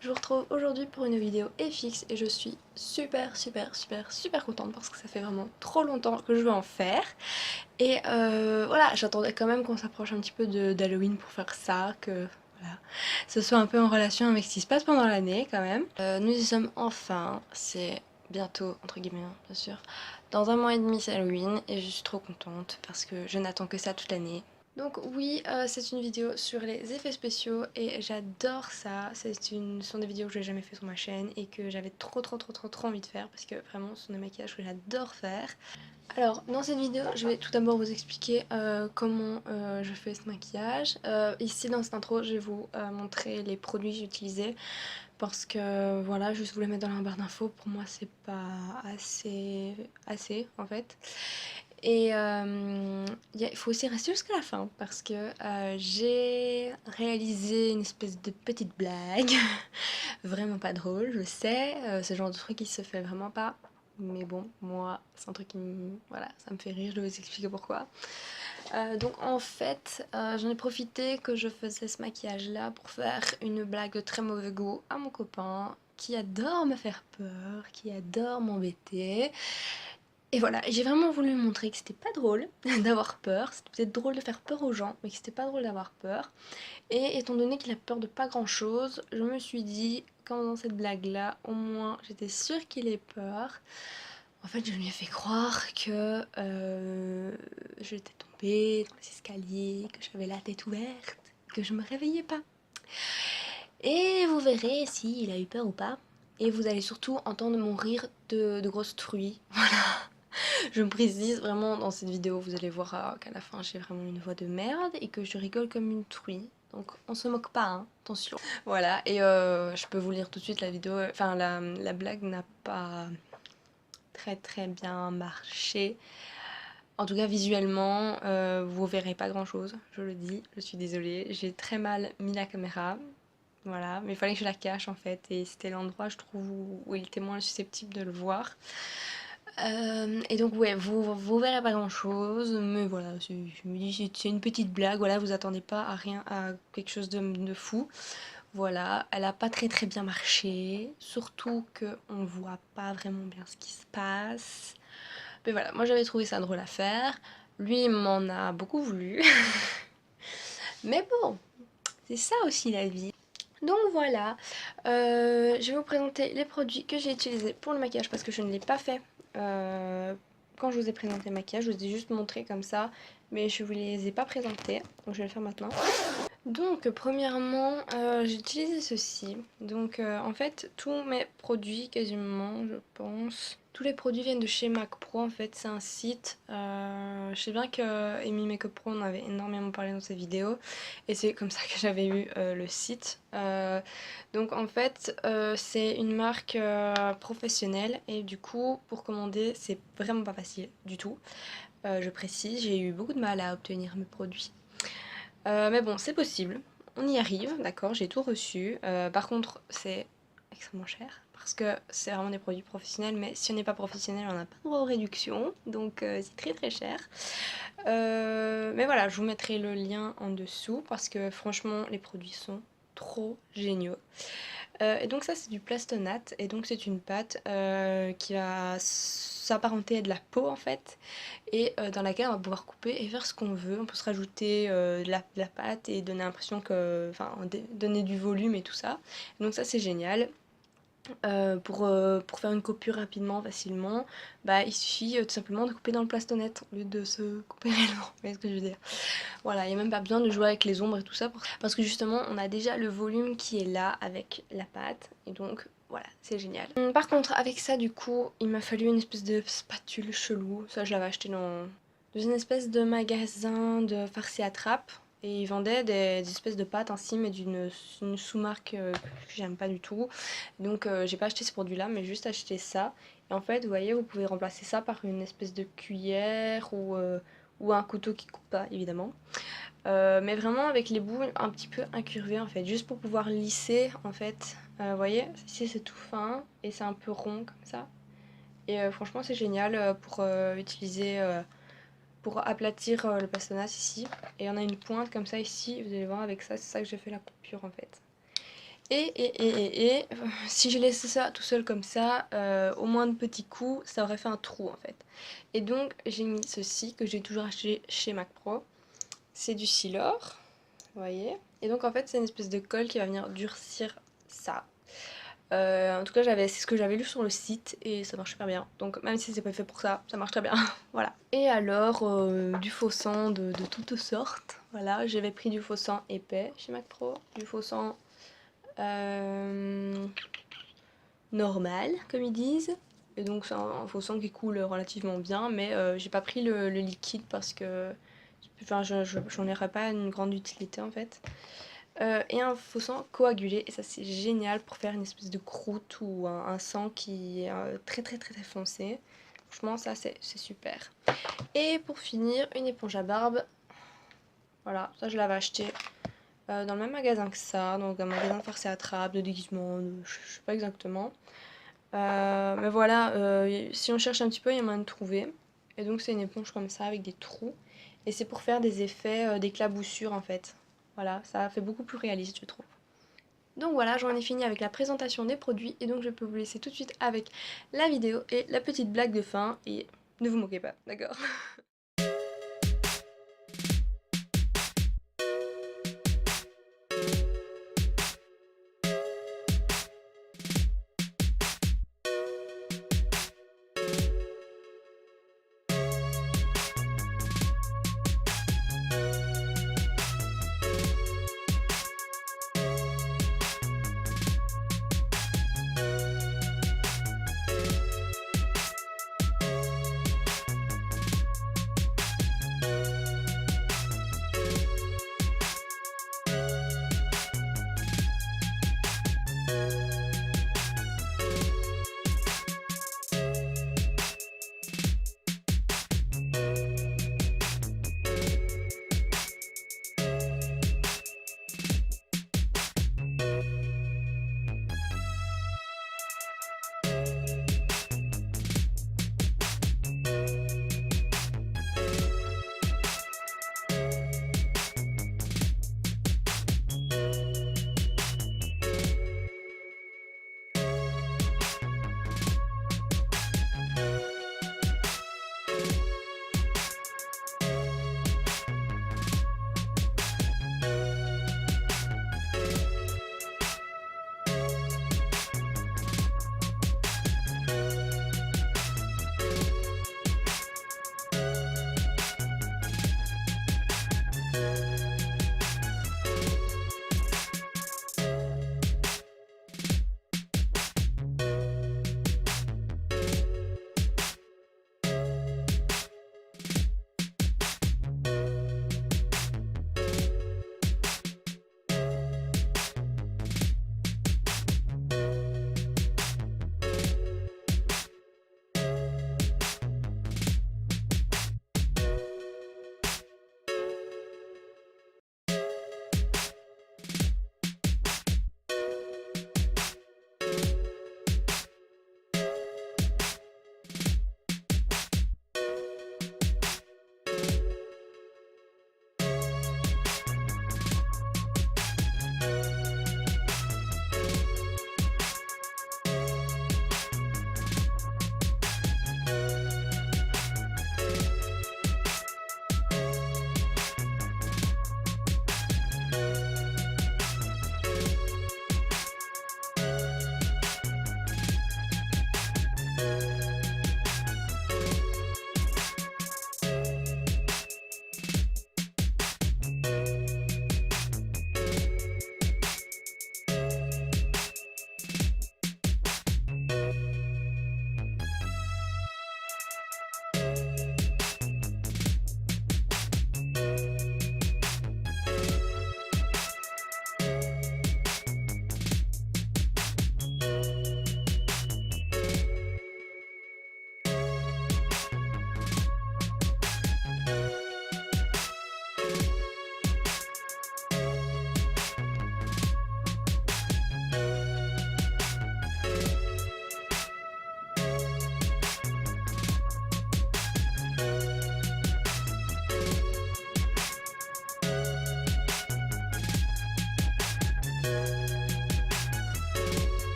Je vous retrouve aujourd'hui pour une vidéo FX et je suis super contente parce que ça fait vraiment trop longtemps que je veux en faire. Et voilà, j'attendais quand même qu'on s'approche un petit peu d'Halloween pour faire ça, que voilà, ce soit un peu en relation avec ce qui se passe pendant l'année quand même. Nous y sommes enfin, c'est bientôt, entre guillemets hein, bien sûr, dans un mois et demi c'est Halloween et je suis trop contente parce que je n'attends que ça toute l'année. Donc oui, c'est une vidéo sur les effets spéciaux et j'adore ça. Ce sont des vidéos que j'ai jamais fait sur ma chaîne et que j'avais trop envie de faire parce que vraiment ce sont des maquillages que j'adore faire. Alors dans cette vidéo je vais tout d'abord vous expliquer comment je fais ce maquillage. Ici dans cette intro je vais vous montrer les produits que j'ai utilisés parce que voilà, juste vous les mettre dans la barre d'infos, pour moi c'est pas assez en fait. Et il faut aussi rester jusqu'à la fin parce que j'ai réalisé une espèce de petite blague. Vraiment pas drôle, je sais, ce genre de truc qui se fait vraiment pas. Mais bon, moi, c'est un truc qui me... Voilà, ça me fait rire, je vais vous expliquer pourquoi. Donc en fait, j'en ai profité que je faisais ce maquillage-là pour faire une blague de très mauvais goût à mon copain qui adore me faire peur, qui adore m'embêter. Et voilà, j'ai vraiment voulu montrer que c'était pas drôle d'avoir peur, c'était peut-être drôle de faire peur aux gens, mais que c'était pas drôle d'avoir peur. Et étant donné qu'il a peur de pas grand chose, je me suis dit, quand dans cette blague là, au moins j'étais sûre qu'il ait peur. En fait, je lui ai fait croire que j'étais tombée dans les escaliers, que j'avais la tête ouverte, que je me réveillais pas. Et vous verrez s'il a eu peur ou pas. Et vous allez surtout entendre mon rire de grosse truie. Voilà. Je me précise vraiment dans cette vidéo, vous allez voir qu'à la fin j'ai vraiment une voix de merde et que je rigole comme une truie. Donc on se moque pas, hein, attention. Voilà, et je peux vous lire tout de suite la vidéo, enfin la blague n'a pas très bien marché. En tout cas visuellement, vous verrez pas grand chose, je le dis, je suis désolée. J'ai très mal mis la caméra, voilà, mais il fallait que je la cache en fait, et c'était l'endroit je trouve où il était moins susceptible de le voir. Et donc ouais, vous verrez pas grand chose, mais voilà, je me dis c'est une petite blague, voilà, vous attendez pas à rien, à quelque chose de fou. Voilà, elle a pas très bien marché, surtout qu'on voit pas vraiment bien ce qui se passe. Mais voilà, moi j'avais trouvé ça drôle à faire, lui m'en a beaucoup voulu. Mais bon, c'est ça aussi la vie. Donc voilà, je vais vous présenter les produits que j'ai utilisés pour le maquillage parce que je ne l'ai pas fait quand je vous ai présenté le maquillage, je vous ai juste montré comme ça, mais je vous les ai pas présentés, donc je vais le faire maintenant. Donc premièrement, j'ai utilisé ceci. Donc en fait, tous mes produits quasiment, je pense, tous les produits viennent de chez Mac Pro. En fait, c'est un site. Je sais bien que Amy Makeup Pro en avait énormément parlé dans ses vidéos, et c'est comme ça que j'avais eu le site. Donc en fait, c'est une marque professionnelle, et du coup, pour commander, c'est vraiment pas facile du tout. Je précise, j'ai eu beaucoup de mal à obtenir mes produits. Mais bon, c'est possible. On y arrive, d'accord, j'ai tout reçu. Par contre, c'est extrêmement cher parce que c'est vraiment des produits professionnels, mais si on n'est pas professionnel, on n'a pas droit aux réductions, donc c'est très cher. Mais voilà, je vous mettrai le lien en dessous parce que franchement, les produits sont trop géniaux. Et donc ça c'est du Plastonate, et donc c'est une pâte qui va s'apparenter à de la peau en fait, et dans laquelle on va pouvoir couper et faire ce qu'on veut. On peut se rajouter de la pâte et donner l'impression que... Enfin, donner du volume et tout ça. Donc ça c'est génial. Pour faire une coupure rapidement, facilement, bah, il suffit tout simplement de couper dans le plastonnette au lieu de se couper réellement, vous voyez ce que je veux dire. Voilà, il n'y a même pas besoin de jouer avec les ombres et tout ça, parce que justement on a déjà le volume qui est là avec la pâte, et donc voilà, c'est génial. Par contre avec ça du coup, il m'a fallu une espèce de spatule chelou, ça je l'avais acheté dans une espèce de magasin de farci à trappe. Et ils vendaient des espèces de pâtes ainsi, mais d'une sous-marque que j'aime pas du tout. Donc j'ai pas acheté ce produit-là, mais juste acheté ça. Et en fait, vous voyez, vous pouvez remplacer ça par une espèce de cuillère ou un couteau qui coupe pas, évidemment. Mais vraiment avec les bouts un petit peu incurvés, en fait, juste pour pouvoir lisser, en fait. Vous voyez, ici c'est tout fin et c'est un peu rond comme ça. Et franchement, c'est génial pour utiliser... pour aplatir le pastonasse ici. Et on a une pointe comme ça ici, vous allez voir avec ça, c'est ça que j'ai fait la coupure en fait. Si j'ai laissé ça tout seul comme ça, au moins de petits coups, ça aurait fait un trou en fait. Et donc j'ai mis ceci que j'ai toujours acheté chez Mac Pro. C'est du Silor, vous voyez. Et donc en fait c'est une espèce de colle qui va venir durcir ça. En tout cas c'est ce que j'avais lu sur le site et ça marche super bien. Donc même si c'est pas fait pour ça, ça marche très bien. Voilà. Et alors du faux sang de toutes sortes. Voilà, j'avais pris du faux sang épais chez Mac Pro, du faux sang normal comme ils disent. Et donc c'est un faux sang qui coule relativement bien, mais j'ai pas pris le liquide parce que enfin, j'en aurais pas une grande utilité en fait. Et un faux sang coagulé, et ça c'est génial pour faire une espèce de croûte ou un sang qui est très foncé. Franchement ça c'est super. Et pour finir, une éponge à barbe. Voilà, ça je l'avais acheté dans le même magasin que ça, donc un magasin de farce et attrape, de déguisement, je sais pas exactement. Mais voilà, si on cherche un petit peu, il y a moyen de trouver. Et donc c'est une éponge comme ça avec des trous. Et c'est pour faire des effets d'éclaboussure en fait. Voilà, ça fait beaucoup plus réaliste je trouve. Donc voilà, j'en ai fini avec la présentation des produits. Et donc je peux vous laisser tout de suite avec la vidéo et la petite blague de fin. Et ne vous moquez pas, d'accord?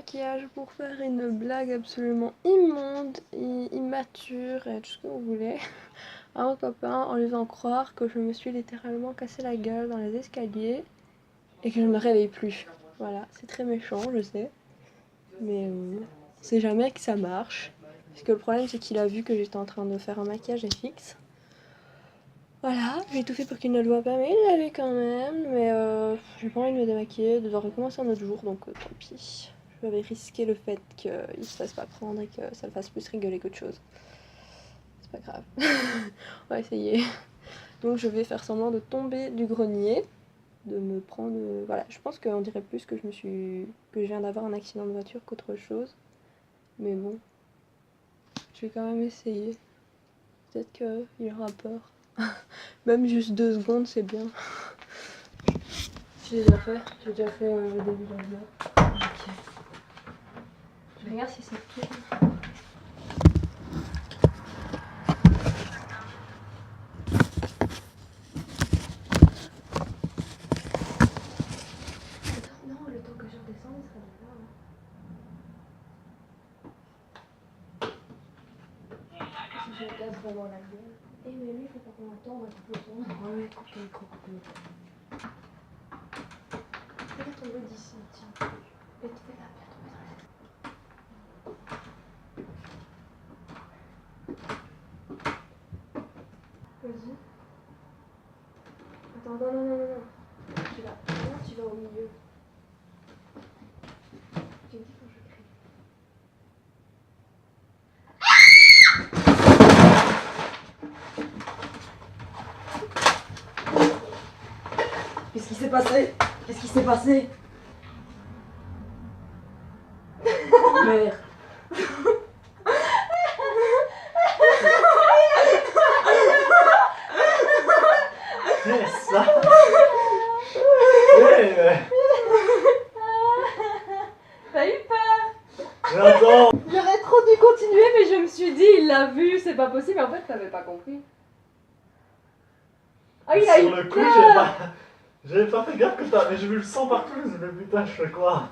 maquillage pour faire une blague absolument immonde et immature et tout ce que vous voulez à mon copain en lui faisant croire que je me suis littéralement cassé la gueule dans les escaliers et que je ne me réveille plus. Voilà, c'est très méchant, je sais. Mais on sait jamais que ça marche. Parce que le problème c'est qu'il a vu que j'étais en train de faire un maquillage FX. Voilà, j'ai tout fait pour qu'il ne le voit pas, mais il l'a vu quand même. Mais j'ai pas envie de me démaquiller, de devoir recommencer un autre jour, donc tant pis. Je vais risquer le fait qu'il se fasse pas prendre et que ça le fasse plus rigoler qu'autre chose. C'est pas grave. On va essayer. Donc je vais faire semblant de tomber du grenier, de me prendre... Voilà, je pense qu'on dirait plus que que je viens d'avoir un accident de voiture qu'autre chose. Mais bon, je vais quand même essayer. Peut-être qu'il aura peur. Même juste 2 secondes, c'est bien. J'ai déjà fait le début de la vidéo. Ok. Je regarde si ça tourne. Attends, non, le temps que je redescende, il sera déjà là. Hein. Si je casse vraiment la gueule. Eh mais lui, il faut pas qu'on attende, on va couper le son. Ouais, coupe le micro, coupe le micro. Fais-la tomber d'ici, tiens. Et fais-la bien tomber dans la tête. Vas-y. Attends, non. Tu vas au milieu. Tu me dis quand je crie. Qu'est-ce qui s'est passé? Qu'est-ce qui s'est passé? Merde. Qu'est-ce ça? T'as eu peur? Mais attends! J'aurais trop dû continuer, mais je me suis dit, il l'a vu, c'est pas possible. En fait, t'avais pas compris. Ah, il a eu Sur le coup, peur. j'avais pas fait gaffe que t'as. Mais j'ai vu le sang partout, je me suis dit, putain, je fais quoi?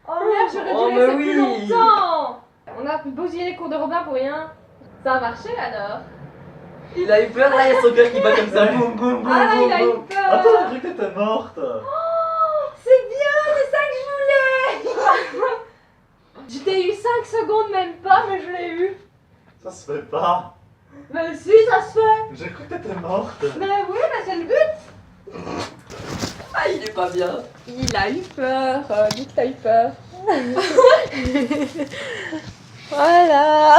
Oh merde, j'aurais Oh, dû mais laisser plus oui. longtemps. On a bousillé les cours de Robin pour rien. Ça a marché alors? Il a eu peur, là il y a son cœur qui bat comme ça, Ouais. boum boum boum Ah là, boum il a eu boum. peur. Attends, j'ai cru que t'étais morte! C'est bien, c'est ça que je voulais. Je t'ai eu 5 secondes, même pas, mais je l'ai eu. Ça se fait pas! Mais si, ça se fait. J'ai cru que t'étais morte! Mais oui, mais c'est le but. Ah il est pas bien. Il a eu peur, dis que t'as eu peur. Voilà.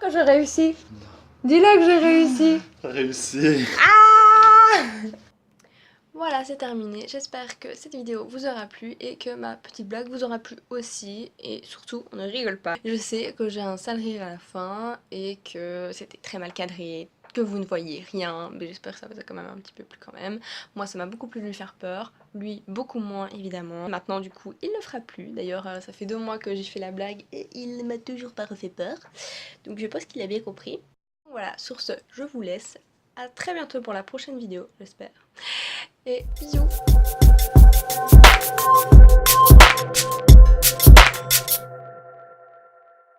Que j'ai réussi. Dis-le que j'ai réussi. T'as réussi! Voilà, c'est terminé. J'espère que cette vidéo vous aura plu et que ma petite blague vous aura plu aussi. Et surtout, on ne rigole pas. Je sais que j'ai un sale rire à la fin et que c'était très mal cadré, que vous ne voyez rien, mais j'espère que ça vous a quand même un petit peu plu quand même. Moi, ça m'a beaucoup plu de lui faire peur, lui beaucoup moins évidemment. Maintenant, du coup, il ne fera plus. D'ailleurs, ça fait 2 mois que j'ai fait la blague et il ne m'a toujours pas refait peur. Donc je pense qu'il a bien compris. Voilà, sur ce, je vous laisse. À très bientôt pour la prochaine vidéo, j'espère. Et bisous.